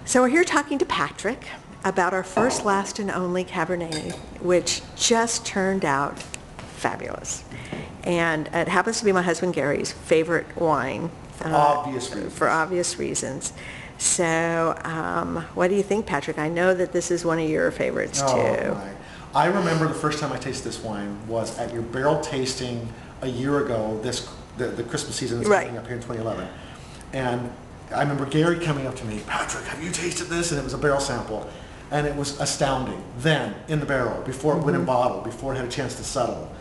So we're here talking to Patrick about our first, last, and only Cabernet, which just turned out fabulous. And it happens to be my husband Gary's favorite wine. For obvious reasons. So what do you think, Patrick? I know that this is one of your favorites too. My. I remember the first time I tasted this wine was at your barrel tasting a year ago, the Christmas season that's coming up here in 2011. And I remember Gary coming up to me, Patrick, have you tasted this? And it was a barrel sample. And it was astounding then, in the barrel, before it went in bottle, before it had a chance to settle.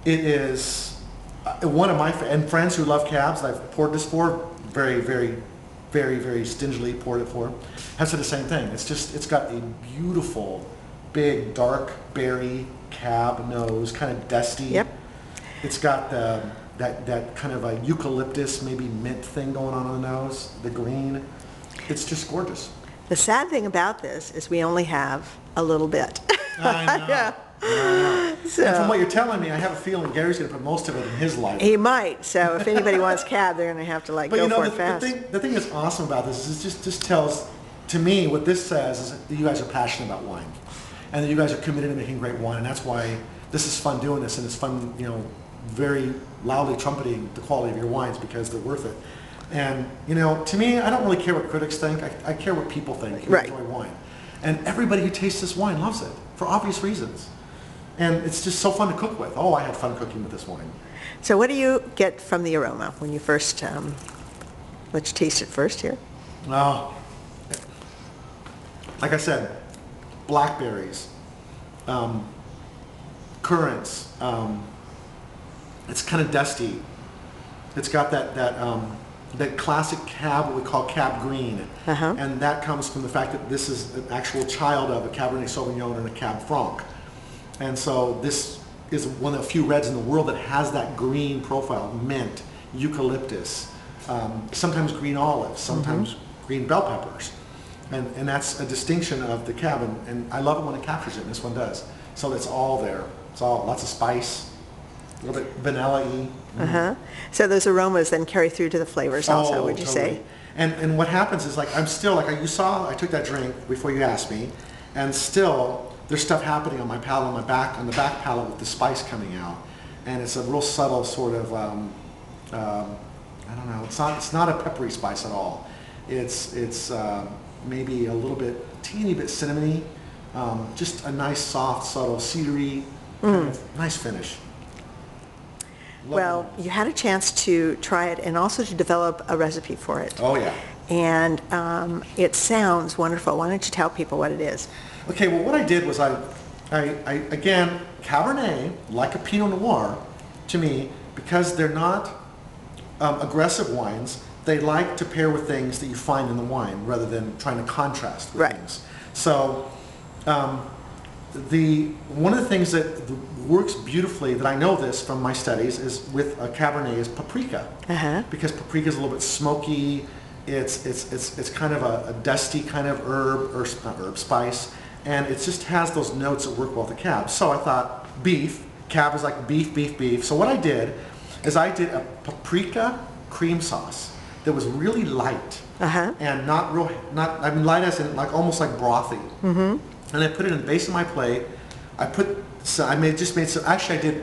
It is one of my friends who love cabs that I've poured this for, very, very, very, very stingily poured it for, have said the same thing. It's got a beautiful, big, dark berry cab nose, kind of dusty. Yep. It's got that kind of a eucalyptus, maybe mint thing going on the nose, the green. It's just gorgeous. The sad thing about this is we only have a little bit. I know. Yeah. So, and from what you're telling me, I have a feeling Gary's going to put most of it in his life. He might. So if anybody wants cab, they're going to have to go for it fast. The thing that's awesome about this is it just tells, to me, what this says is that you guys are passionate about wine. And that you guys are committed to making great wine. And that's why this is fun doing this. And it's fun, very loudly trumpeting the quality of your wines because they're worth it. And, to me, I don't really care what critics think. I care what people think who enjoy wine. And everybody who tastes this wine loves it for obvious reasons. And it's just so fun to cook with. Oh, I had fun cooking with this wine. So what do you get from the aroma when you first, let's taste it first here. Oh, like I said, blackberries, currants. It's kind of dusty. It's got that classic cab, what we call cab green. And that comes from the fact that this is an actual child of a Cabernet Sauvignon and a Cab Franc. And so this is one of the few reds in the world that has that green profile, mint, eucalyptus, sometimes green olives, sometimes green bell peppers. And that's a distinction of the Cab, and I love it when it captures it, and this one does. So it's all there. It's all lots of spice, a little bit vanilla-y. So those aromas then carry through to the flavors also, would you say? And what happens is, I'm still, you saw, I took that drink before you asked me, and still there's stuff happening on my palate, on the back palate with the spice coming out. And it's a real subtle sort of, I don't know, it's not a peppery spice at all. It's maybe a little bit, teeny bit cinnamony, just a nice, soft, subtle, cedary, kind of nice finish. Well, you had a chance to try it and also to develop a recipe for it. Oh, yeah. And it sounds wonderful. Why don't you tell people what it is? Okay, well, what I did was again, Cabernet, like a Pinot Noir, to me, because they're not aggressive wines, they like to pair with things that you find in the wine rather than trying to contrast with things. So one of the things that works beautifully, that I know this from my studies, is with a Cabernet is paprika. Because paprika is a little bit smoky. It's kind of a dusty kind of herb, or not herb, spice. And it just has those notes that work well with the Cab. So I thought beef, Cab is like beef, beef, beef. So what I did is I did a paprika cream sauce that was really light and not light as in almost like brothy. And I put it in the base of my plate. I did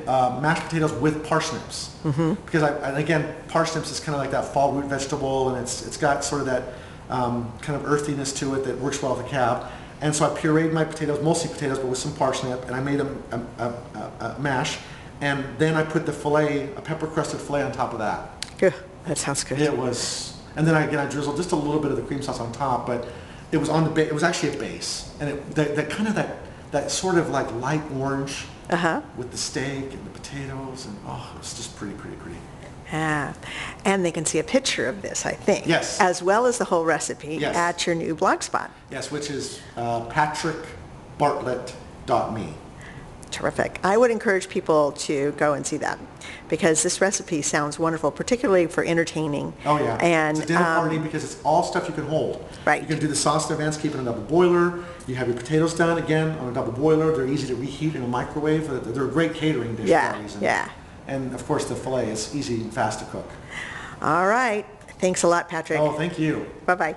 mashed potatoes with parsnips because again, parsnips is kind of like that fall root vegetable, and it's got sort of that kind of earthiness to it that works well with the Cab. And so I pureed my potatoes, mostly potatoes, but with some parsnip, and I made a mash, and then I put the fillet, a pepper-crusted fillet on top of that. That sounds good. It was, and then I drizzled just a little bit of the cream sauce on top, but it was on the it was actually a base, and that sort of like light orange with the steak and the potatoes, and it was just pretty. And they can see a picture of this, I think. Yes. As well as the whole recipe at your new blog spot. Yes, which is patrickbartlett.me. Terrific. I would encourage people to go and see that because this recipe sounds wonderful, particularly for entertaining. Oh yeah, and it's a dinner party because it's all stuff you can hold. Right. You can do the sauce in advance, keep it in a double boiler. You have your potatoes done again on a double boiler. They're easy to reheat in a microwave. They're a great catering dish. And of course the fillet is easy and fast to cook. All right. Thanks a lot, Patrick. Oh, thank you. Bye-bye.